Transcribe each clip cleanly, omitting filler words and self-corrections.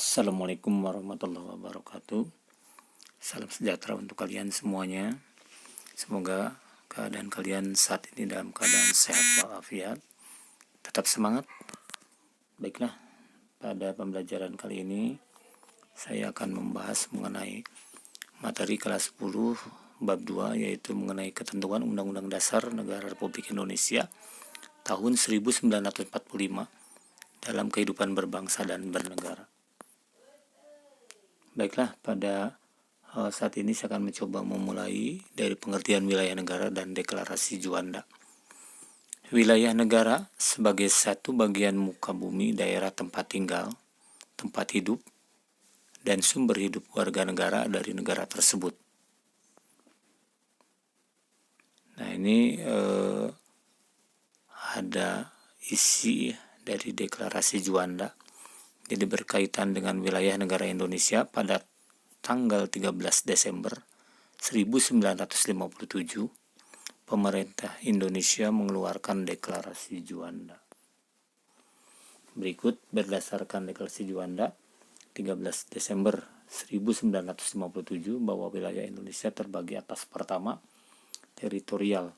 Assalamualaikum warahmatullahi wabarakatuh. Salam sejahtera untuk kalian semuanya. Semoga keadaan kalian saat ini dalam keadaan sehat walafiat. Tetap semangat. Baiklah, pada pembelajaran kali ini saya akan membahas mengenai materi kelas 10 bab 2, yaitu mengenai ketentuan Undang-Undang Dasar Negara Republik Indonesia tahun 1945 dalam kehidupan berbangsa dan bernegara. Baiklah, pada saat ini saya akan mencoba memulai dari pengertian wilayah negara dan deklarasi Juanda. Wilayah negara sebagai satu bagian muka bumi, daerah tempat tinggal, tempat hidup, dan sumber hidup warga negara dari negara tersebut. Nah, ini ada isi dari deklarasi Juanda. Jadi berkaitan dengan wilayah negara Indonesia pada tanggal 13 Desember 1957, pemerintah Indonesia mengeluarkan deklarasi Juanda. Berikut berdasarkan deklarasi Juanda 13 Desember 1957 bahwa wilayah Indonesia terbagi atas pertama, teritorial,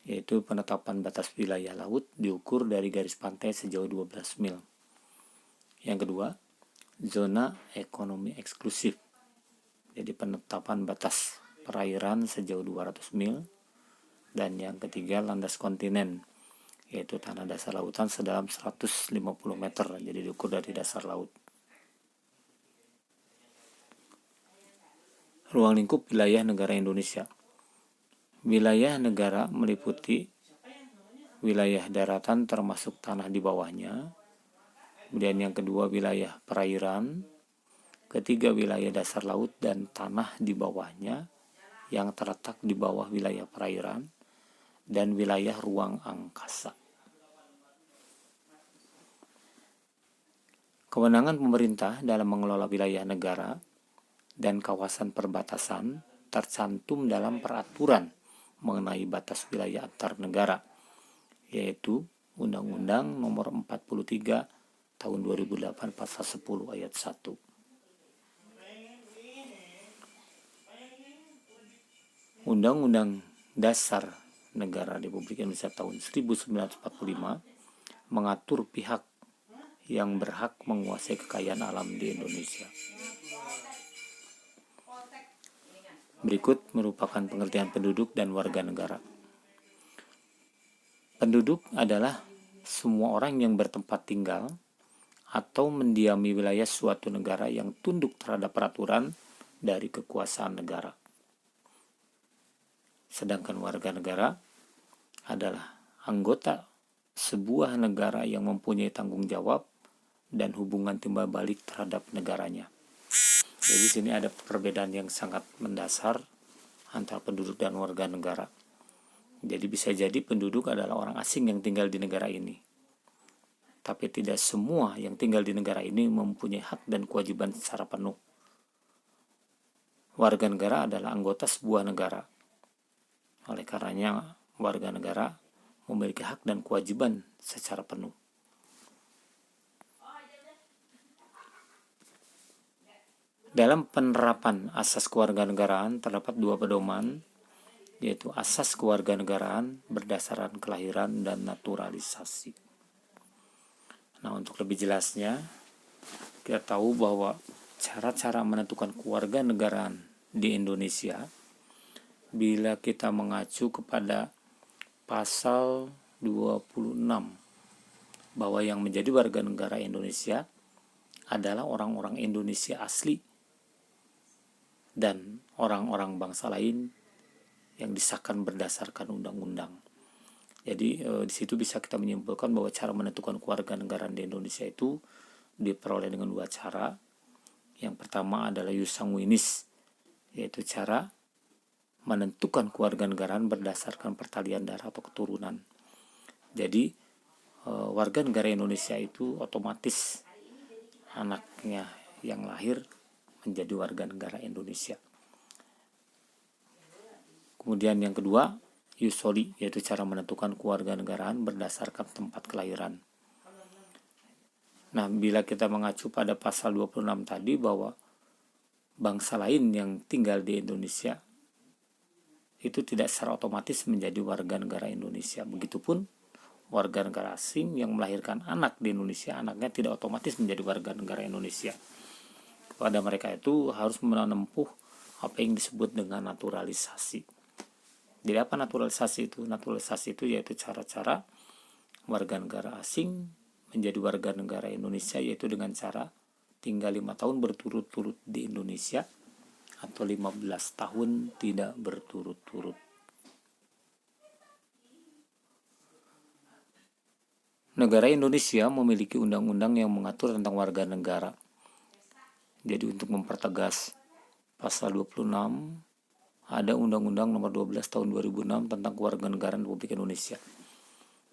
yaitu penetapan batas wilayah laut diukur dari garis pantai sejauh 12 mil. Yang kedua, zona ekonomi eksklusif, jadi penetapan batas perairan sejauh 200 mil. Dan yang ketiga, landas kontinen, yaitu tanah dasar lautan sedalam 150 meter, jadi diukur dari dasar laut. Ruang lingkup wilayah negara Indonesia. Wilayah negara meliputi wilayah daratan termasuk tanah di bawahnya. Kemudian yang kedua, wilayah perairan. Ketiga, wilayah dasar laut dan tanah di bawahnya yang terletak di bawah wilayah perairan. Dan wilayah ruang angkasa. Kewenangan pemerintah dalam mengelola wilayah negara dan kawasan perbatasan tercantum dalam peraturan mengenai batas wilayah antar negara, yaitu Undang-Undang Nomor 43 Tahun 2008 Pasal 10 Ayat 1. Undang-Undang Dasar Negara Republik Indonesia tahun 1945 mengatur pihak yang berhak menguasai kekayaan alam di Indonesia. Berikut merupakan pengertian penduduk dan warga negara. Penduduk adalah semua orang yang bertempat tinggal atau mendiami wilayah suatu negara yang tunduk terhadap peraturan dari kekuasaan negara. Sedangkan warga negara adalah anggota sebuah negara yang mempunyai tanggung jawab dan hubungan timbal balik terhadap negaranya. Jadi sini ada perbedaan yang sangat mendasar antara penduduk dan warga negara. Jadi bisa jadi penduduk adalah orang asing yang tinggal di negara ini. Tapi tidak semua yang tinggal di negara ini mempunyai hak dan kewajiban secara penuh. Warga negara adalah anggota sebuah negara. Oleh karenanya, warga negara memiliki hak dan kewajiban secara penuh. Dalam penerapan asas kewarganegaraan terdapat dua pedoman, yaitu asas kewarganegaraan berdasarkan kelahiran dan naturalisasi. Nah, untuk lebih jelasnya, kita tahu bahwa cara-cara menentukan kewarganegaraan di Indonesia, bila kita mengacu kepada pasal 26, bahwa yang menjadi warga negara Indonesia adalah orang-orang Indonesia asli dan orang-orang bangsa lain yang disahkan berdasarkan undang-undang. Jadi di situ bisa kita menyimpulkan bahwa cara menentukan kewarganegaraan di Indonesia itu diperoleh dengan dua cara. Yang pertama adalah ius sanguinis, yaitu cara menentukan kewarganegaraan berdasarkan pertalian darah atau keturunan. Jadi warga negara Indonesia itu otomatis anaknya yang lahir menjadi warga negara Indonesia. Kemudian yang kedua, ius soli, yaitu cara menentukan kewarganegaraan berdasarkan tempat kelahiran. Nah, bila kita mengacu pada pasal 26 tadi bahwa bangsa lain yang tinggal di Indonesia itu tidak secara otomatis menjadi warga negara Indonesia. Begitupun warga negara asing yang melahirkan anak di Indonesia, anaknya tidak otomatis menjadi warga negara Indonesia. Pada mereka itu harus menempuh apa yang disebut dengan naturalisasi. Jadi apa naturalisasi itu? Naturalisasi itu yaitu cara-cara warga negara asing menjadi warga negara Indonesia, yaitu dengan cara tinggal 5 tahun berturut-turut di Indonesia atau 15 tahun tidak berturut-turut. Negara Indonesia memiliki undang-undang yang mengatur tentang warga negara. Jadi untuk mempertegas pasal 26 ada Undang-Undang Nomor 12 Tahun 2006 tentang Kewarganegaraan Republik Indonesia.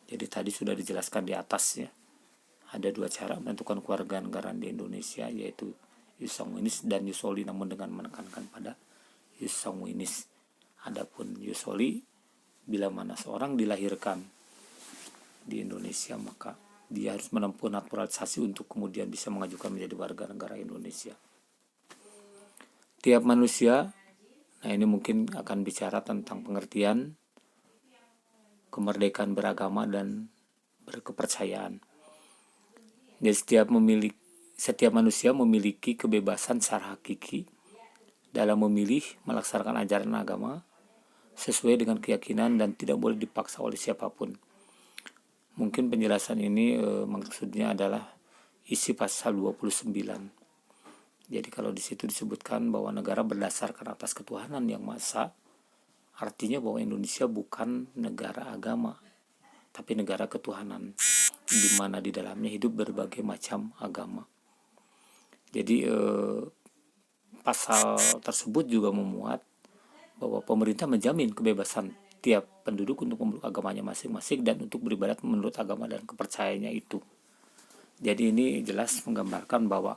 Jadi tadi sudah dijelaskan di atas ya. Ada 2 cara menentukan kewarganegaraan di Indonesia, yaitu jus sanguinis dan jus soli, namun dengan menekankan pada jus sanguinis. Adapun jus soli, bila mana seorang dilahirkan di Indonesia maka dia harus menempuh naturalisasi untuk kemudian bisa mengajukan menjadi warga negara Indonesia. Tiap manusia, nah ini mungkin akan bicara tentang pengertian kemerdekaan beragama dan berkepercayaan. Jadi setiap manusia memiliki kebebasan secara hakiki dalam memilih melaksanakan ajaran agama sesuai dengan keyakinan dan tidak boleh dipaksa oleh siapapun. Mungkin penjelasan ini maksudnya adalah isi pasal 29. Jadi kalau di situ disebutkan bahwa negara berdasarkan atas ketuhanan yang Maha Esa, artinya bahwa Indonesia bukan negara agama, tapi negara ketuhanan, di mana di dalamnya hidup berbagai macam agama. Jadi pasal tersebut juga memuat bahwa pemerintah menjamin kebebasan tiap penduduk untuk memeluk agamanya masing-masing dan untuk beribadat menurut agama dan kepercayaannya itu. Jadi ini jelas menggambarkan bahwa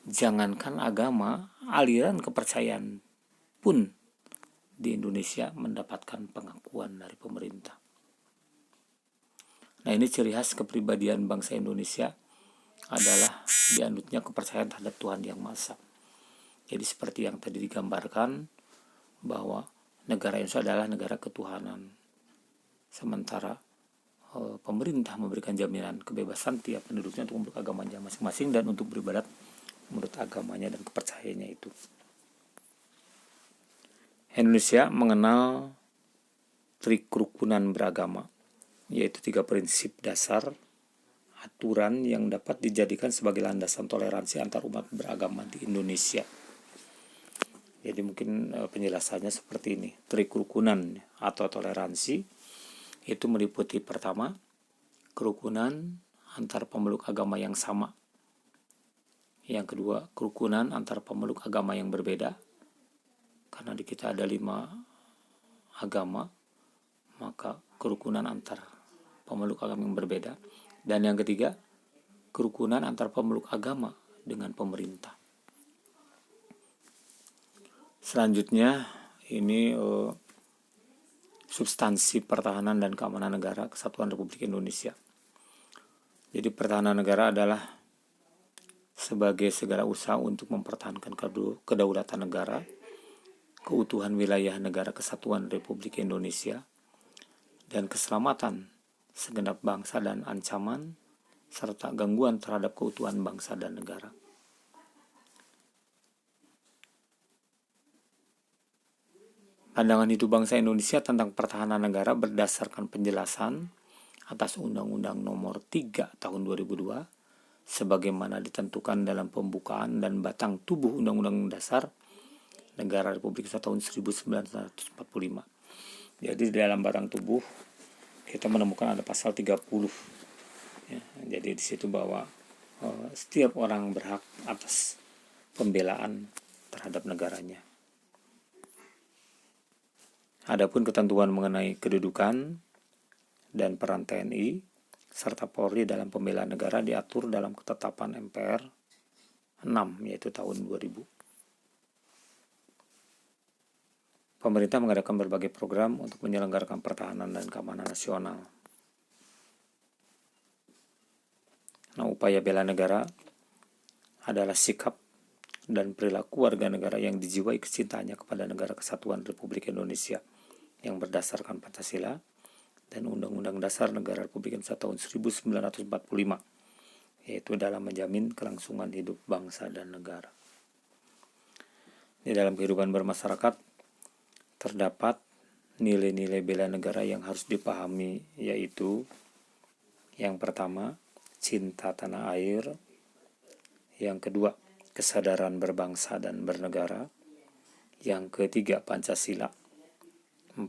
jangankan agama, aliran kepercayaan pun di Indonesia mendapatkan pengakuan dari pemerintah. Nah, ini ciri khas kepribadian bangsa Indonesia adalah dianutnya kepercayaan terhadap Tuhan Yang Maha Esa. Jadi seperti yang tadi digambarkan bahwa negara Indonesia adalah negara ketuhanan, sementara pemerintah memberikan jaminan kebebasan tiap penduduknya untuk memeluk agamanya masing-masing dan untuk beribadat menurut agamanya dan kepercayaannya itu. Indonesia mengenal trik kerukunan beragama, yaitu 3 prinsip dasar aturan yang dapat dijadikan sebagai landasan toleransi antar umat beragama di Indonesia. Jadi mungkin penjelasannya seperti ini. Trik kerukunan atau toleransi itu meliputi pertama, kerukunan antar pemeluk agama yang sama. Yang kedua, kerukunan antar pemeluk agama yang berbeda. Karena di kita ada 5 agama, maka kerukunan antar pemeluk agama yang berbeda. Dan yang ketiga, kerukunan antar pemeluk agama dengan pemerintah. Selanjutnya ini substansi pertahanan dan keamanan negara Kesatuan Republik Indonesia. Jadi pertahanan negara adalah sebagai segala usaha untuk mempertahankan kedaulatan negara, keutuhan wilayah negara Kesatuan Republik Indonesia, dan keselamatan segenap bangsa dan ancaman serta gangguan terhadap keutuhan bangsa dan negara. Pandangan hidup bangsa Indonesia tentang pertahanan negara berdasarkan penjelasan atas Undang-Undang Nomor 3 Tahun 2002 sebagaimana ditentukan dalam pembukaan dan batang tubuh Undang-Undang Dasar Negara Republik Indonesia tahun 1945. Jadi di dalam batang tubuh kita menemukan ada pasal 30. Ya, jadi di situ bahwa setiap orang berhak atas pembelaan terhadap negaranya. Adapun ketentuan mengenai kedudukan dan peran TNI serta Polri dalam pembelaan negara diatur dalam ketetapan MPR 6 yaitu tahun 2000. Pemerintah mengadakan berbagai program untuk menyelenggarakan pertahanan dan keamanan nasional. Nah, upaya bela negara adalah sikap dan perilaku warga negara yang dijiwai kecintaannya kepada Negara Kesatuan Republik Indonesia yang berdasarkan Pancasila dan Undang-Undang Dasar Negara Republik Indonesia tahun 1945, yaitu dalam menjamin kelangsungan hidup bangsa dan negara. Di dalam kehidupan bermasyarakat terdapat nilai-nilai bela negara yang harus dipahami, yaitu yang pertama, cinta tanah air. Yang kedua, kesadaran berbangsa dan bernegara. Yang ketiga, Pancasila. 4,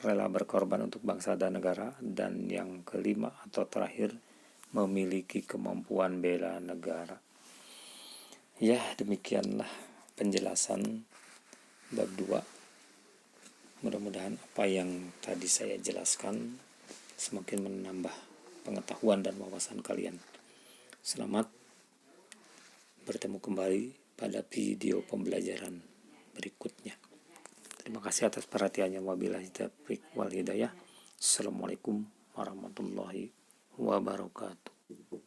rela berkorban untuk bangsa dan negara. Dan yang kelima atau terakhir, memiliki kemampuan bela negara. Ya, demikianlah penjelasan bab 2. Mudah-mudahan apa yang tadi saya jelaskan semakin menambah pengetahuan dan wawasan kalian. Selamat bertemu kembali pada video pembelajaran berikutnya. Terima kasih atas perhatiannya. Wabillahi taufiq wal hidayah. Assalamualaikum warahmatullahi wabarakatuh.